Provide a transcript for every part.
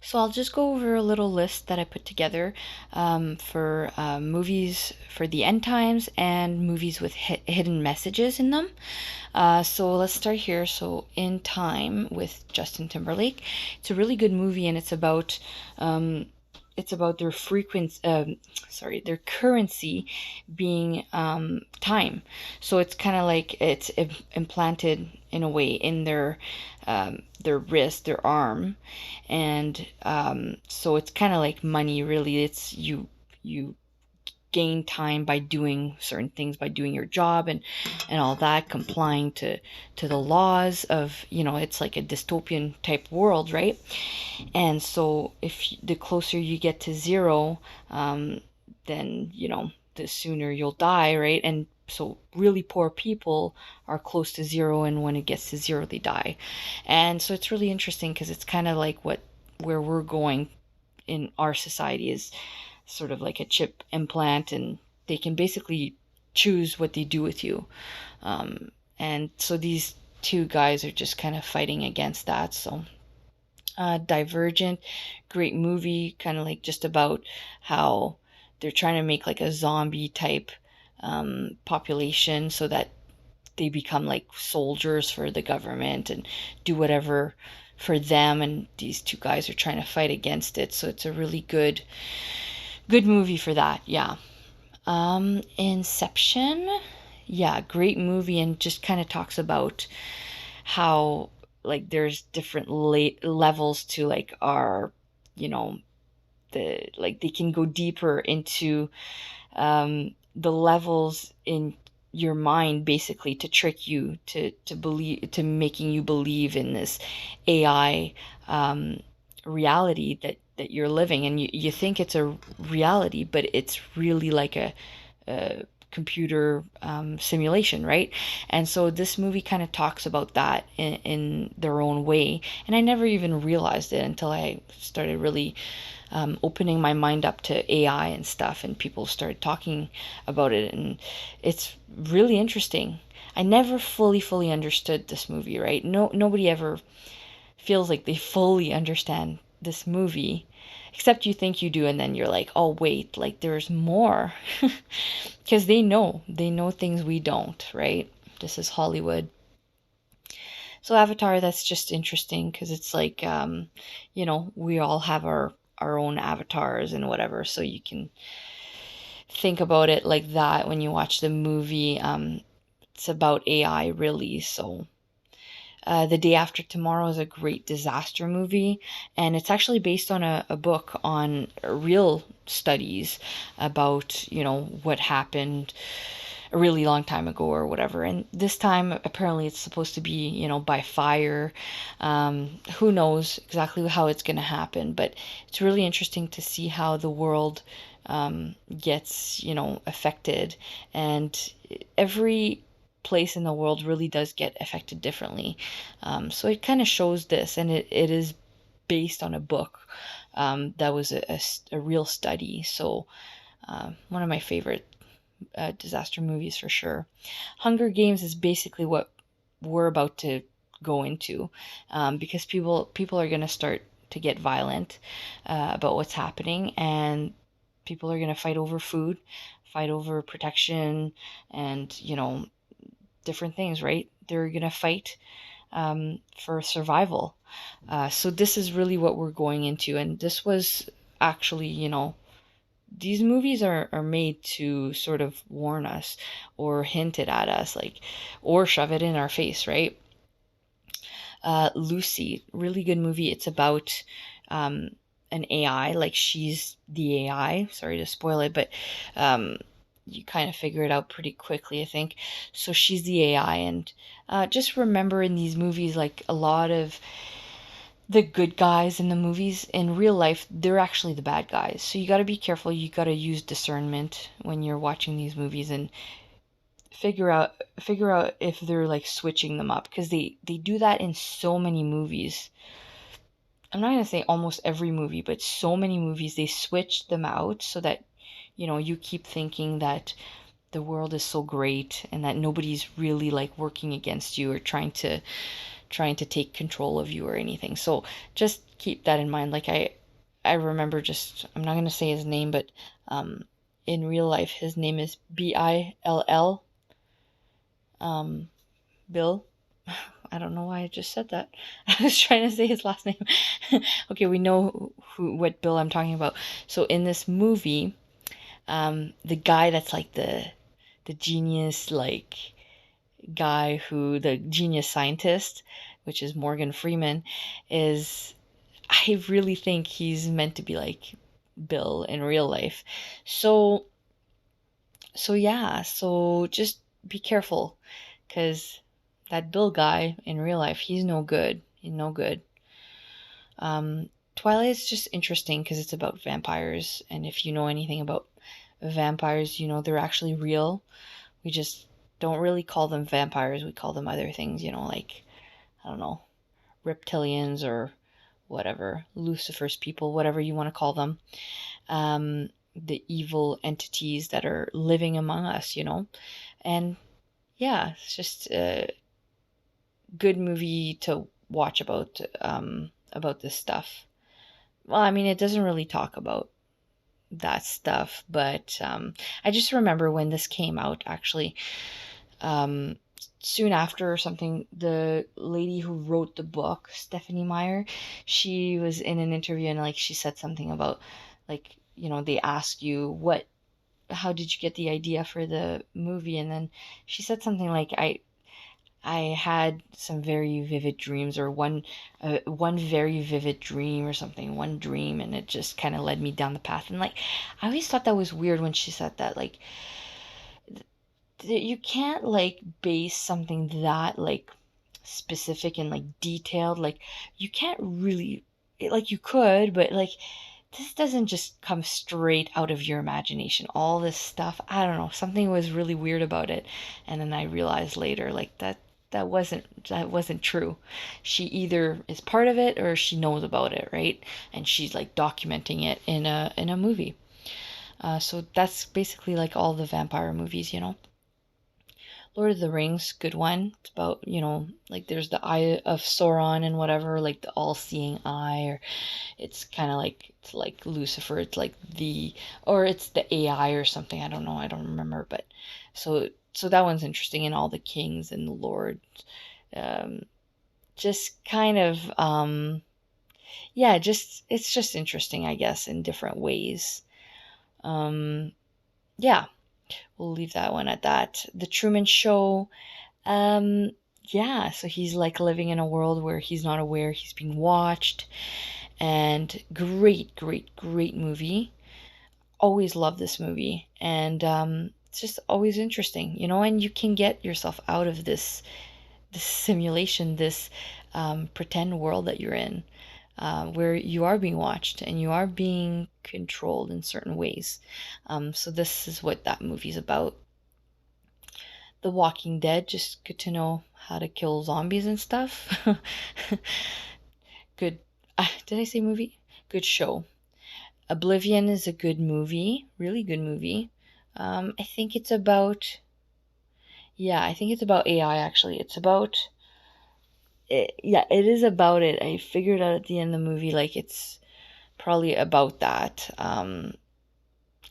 So I'll just go over a little list that I put together for movies for the end times and movies with hidden messages in them. So let's start here. So In Time with Justin Timberlake. It's a really good movie, and um, it's about their their currency being time. So it's kind of like it's implanted in a way in their wrist, their arm, and so it's kind of like money. Really, it's you gain time by doing certain things, by doing your job and all that, complying to the laws of, it's like a dystopian type world, right? And so if the closer you get to zero, then the sooner you'll die, right? And so really poor people are close to zero, and when it gets to zero they die. And so it's really interesting because it's kind of like where we're going in our society is sort of like a chip implant, and they can basically choose what they do with you. And so these two guys are just kind of fighting against that. So Divergent, great movie, kind of like just about how they're trying to make like a zombie type population so that they become like soldiers for the government and do whatever for them, and these two guys are trying to fight against it. So it's a really good movie for that. Yeah. Inception. Yeah, great movie, and just kind of talks about how like there's different levels to like our, you know, like they can go deeper into the levels in your mind, basically to trick you to believe, to making you believe in this AI reality that you're living, and you think it's a reality, but it's really like a computer simulation, right? And so this movie kind of talks about that in their own way, and I never even realized it until I started really opening my mind up to AI and stuff, and people started talking about it, and it's really interesting. I never fully understood this movie, right? Nobody ever feels like they fully understand this movie, except you think you do, and then you're like, oh wait, like there's more. Because they know things we don't, right? This is Hollywood. So Avatar, that's just interesting because it's like, we all have our own avatars and whatever, so you can think about it like that when you watch the movie. It's about AI, really. So The Day After Tomorrow is a great disaster movie, and it's actually based on a book on real studies about, what happened a really long time ago or whatever. And this time, apparently, it's supposed to be, by fire. Who knows exactly how it's going to happen, but it's really interesting to see how the world gets, affected. And every place in the world really does get affected differently. So it kind of shows this, and it is based on a book that was a real study. So one of my favorite disaster movies for sure. Hunger Games is basically what we're about to go into, because people are going to start to get violent about what's happening, and people are going to fight over food, fight over protection, and different things, right? They're going to fight for survival. So this is really what we're going into, and this was actually, these movies are made to sort of warn us or hint it at us, like, or shove it in our face, right? Lucy, really good movie. It's about an AI, like she's the AI. Sorry to spoil it, but you kind of figure it out pretty quickly, I think. So she's the AI, and just remember in these movies, like a lot of the good guys in the movies in real life, they're actually the bad guys. So you got to be careful. You got to use discernment when you're watching these movies and figure out if they're like switching them up, because they do that in so many movies. I'm not going to say almost every movie, but so many movies they switch them out so that you keep thinking that the world is so great and that nobody's really like working against you or trying to trying to take control of you or anything. So just keep that in mind. Like I remember just, I'm not going to say his name, but um, in real life, his name is Bill. Um, Bill. I don't know why I just said that. I was trying to say his last name. Okay, we know what Bill I'm talking about. So in this movie, the guy that's like the genius like guy who the genius scientist, which is Morgan Freeman, is I really think he's meant to be like Bill in real life. So so just be careful because that Bill guy in real life, he's no good. He's no good. Twilight is just interesting because it's about vampires, and if you know anything about vampires, you know they're actually real. We just don't really call them vampires. We call them other things, like, I don't know, reptilians or whatever, Lucifer's people, whatever you want to call them. The evil entities that are living among us. And yeah, it's just a good movie to watch about this stuff. Well, I mean, it doesn't really talk about that stuff, but I just remember when this came out, actually, um, soon after or something, the lady who wrote the book, Stephanie Meyer, she was in an interview and like she said something about like, they ask you how did you get the idea for the movie? And then she said something like, I had some very vivid dreams, or one very vivid dream or something, one dream, and it just kind of led me down the path. And like, I always thought that was weird when she said that. Like, you can't like base something that like specific and like detailed. Like, you can't really, like, you could, but like, this doesn't just come straight out of your imagination. All this stuff, I don't know, something was really weird about it. And then I realized later, like, that wasn't true. She either is part of it or she knows about it, right? And she's like documenting it in a movie. So that's basically like all the vampire movies. Lord of the Rings, good one. It's about, like there's the Eye of Sauron and whatever, like the all-seeing eye, or it's kind of like, it's like Lucifer, it's like or it's the AI or something, I don't know, I don't remember, but so that one's interesting, and all the kings and the lords, um, just kind of, yeah, just, it's just interesting, I guess, in different ways. Um, yeah, we'll leave that one at that. The Truman Show, um, yeah, so he's like living in a world where he's not aware he's being watched. And great, great, great movie. Always love this movie. And it's just always interesting. And you can get yourself out of this simulation, this pretend world that you're in, where you are being watched and you are being controlled in certain ways. So this is what that movie's about. The Walking Dead, just good to know how to kill zombies and stuff. Good. Did I say movie? Good show. Oblivion is a good movie, really good movie. I think it's about, yeah, I think it's about AI actually. It's about, yeah, it is about it. I figured out at the end of the movie, like it's probably about that.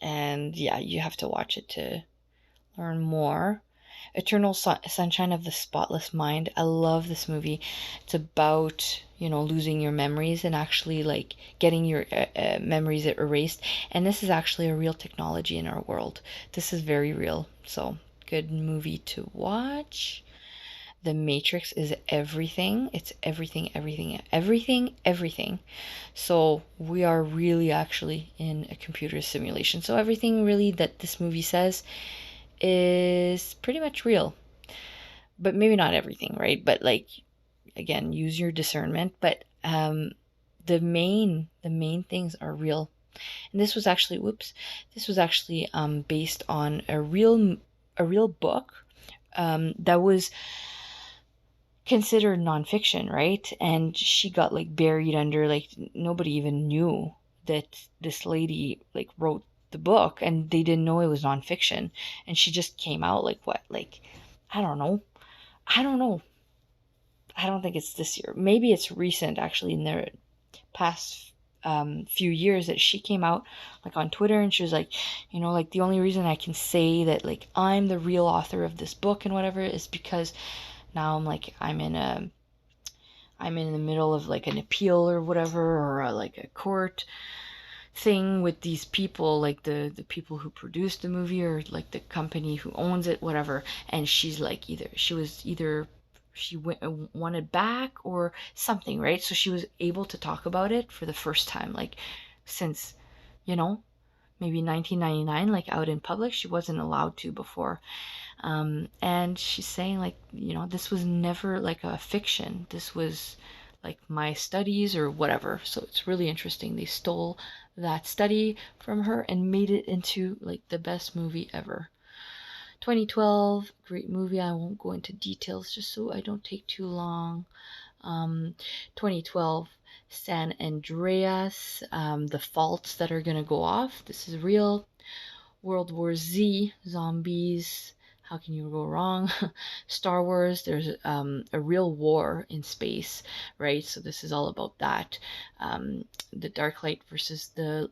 And yeah, you have to watch it to learn more. Eternal Sunshine of the Spotless Mind. I love this movie. It's about, losing your memories and actually like getting your memories erased. And this is actually a real technology in our world. This is very real. So, good movie to watch. The Matrix is everything. It's everything, everything, everything, everything. So, we are really actually in a computer simulation. So, everything really that this movie says is pretty much real, but maybe not everything, right? But like, again, use your discernment. But the main things are real. And this was actually, based on a real book that was considered nonfiction, right? And she got like buried under, like, nobody even knew that this lady like wrote the book, and they didn't know it was nonfiction. And she just came out like what, like, I don't know, I don't think it's this year. Maybe it's recent, actually, in the past few years, that she came out like on Twitter, and she was like, like, the only reason I can say that like I'm the real author of this book and whatever is because now I'm in the middle of like an appeal or whatever, or like a court thing with these people, like the people who produced the movie, or like the company who owns it, whatever. And she's like, either she wanted back or something, right? So she was able to talk about it for the first time, like since, you know maybe 1999, like out in public. She wasn't allowed to before. And she's saying, like, this was never like a fiction. This was like my studies or whatever. So it's really interesting. They stole that study from her and made it into like the best movie ever. 2012, great movie. I won't go into details just so I don't take too long. 2012, San Andreas, the faults that are going to go off. This is real. World War Z, zombies. How can you go wrong? Star Wars, there's a real war in space, right? So this is all about that. The dark light versus the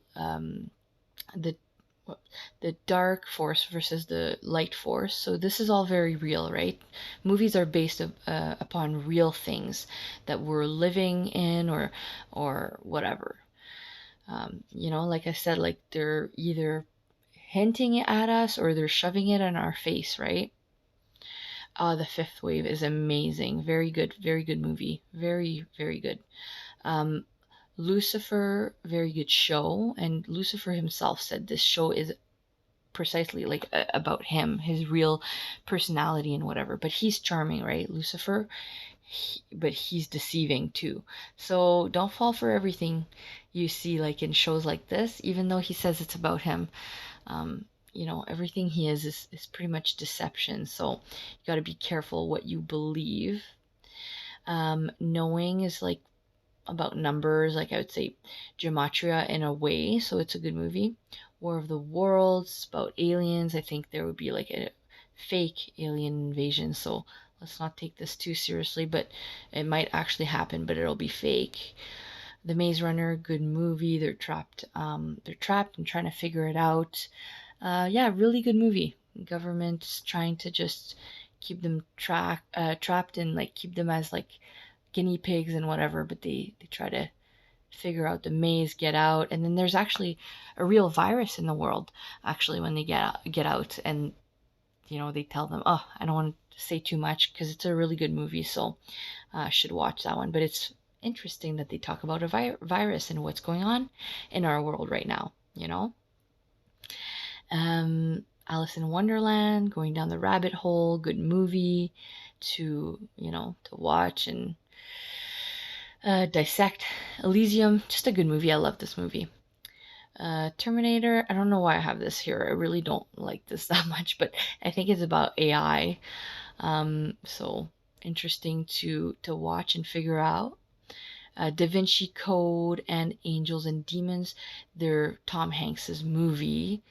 the dark force versus the light force. So this is all very real, right? Movies are based upon real things that we're living in, or whatever. Like I said, like they're either hinting it at us or they're shoving it in our face, right? The Fifth Wave is amazing. Very good movie. Very, very good. Um, Lucifer, very good show. And Lucifer himself said this show is precisely like about him, his real personality and whatever. But he's charming, right? Lucifer, but he's deceiving too. So don't fall for everything you see like in shows like this, even though he says it's about him. Um, everything he is pretty much deception. So you got to be careful what you believe. Knowing is like about numbers, like I would say gematria in a way. So it's a good movie. War of the Worlds, about aliens. I think there would be like a fake alien invasion. So let's not take this too seriously, but it might actually happen, but it'll be fake. The Maze Runner, good movie. They're trapped and trying to figure it out. Yeah, really good movie. Government's trying to just keep them trapped and like keep them as like guinea pigs and whatever, but they try to figure out the maze, get out, and then there's actually a real virus in the world. Actually, when they get out, and they tell them, oh, I don't want to say too much because it's a really good movie, so should watch that one. But it's interesting that they talk about a virus and what's going on in our world right now. Alice in Wonderland, going down the rabbit hole, good movie to watch and dissect. Elysium, just a good movie. I love this movie. Terminator, I don't know why I have this here. I really don't like this that much, but I think it's about AI. So interesting to watch and figure out. Da Vinci Code and Angels and Demons, they're Tom Hanks's movie.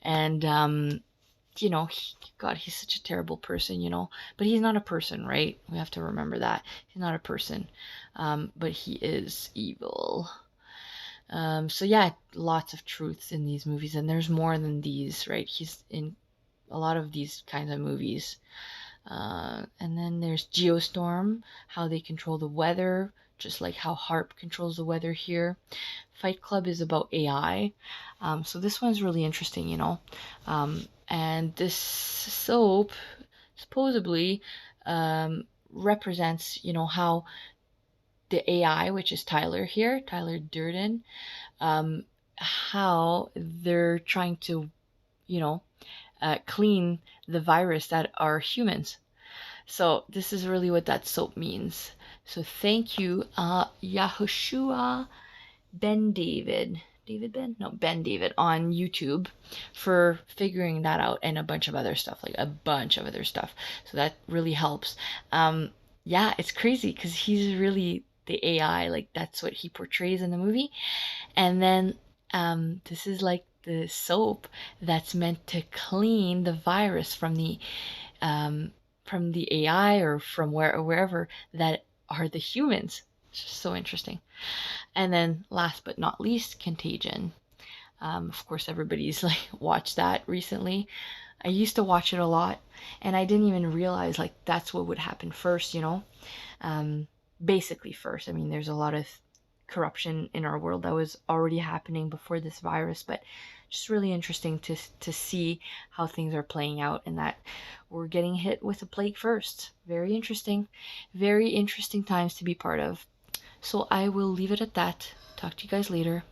And God, he's such a terrible person. But he's not a person, right? We have to remember that he's not a person, but he is evil. So yeah, lots of truths in these movies, and there's more than these, right? He's in a lot of these kinds of movies. And then there's Geostorm, how they control the weather, just like how HARP controls the weather here. Fight Club is about AI. So this one's really interesting. And this soap supposedly represents, how the AI, which is Tyler Durden, how they're trying to, clean the virus that are humans. So this is really what that soap means. So thank you, Yahushua Ben David. David Ben? No, Ben David on YouTube for figuring that out, and a bunch of other stuff, like a bunch of other stuff. So that really helps. Yeah, it's crazy because he's really the AI, like that's what he portrays in the movie. And then this is like the soap that's meant to clean the virus um, from the AI or from wherever that are the humans. It's just so interesting. And then last but not least, Contagion. Of course, everybody's like watched that recently. I used to watch it a lot, and I didn't even realize like that's what would happen first, you know? Um, Basically, first. I mean, there's a lot of corruption in our world that was already happening before this virus, but just really interesting to see how things are playing out and that we're getting hit with a plague first. Very interesting times to be part of. So I will leave it at that. Talk to you guys later.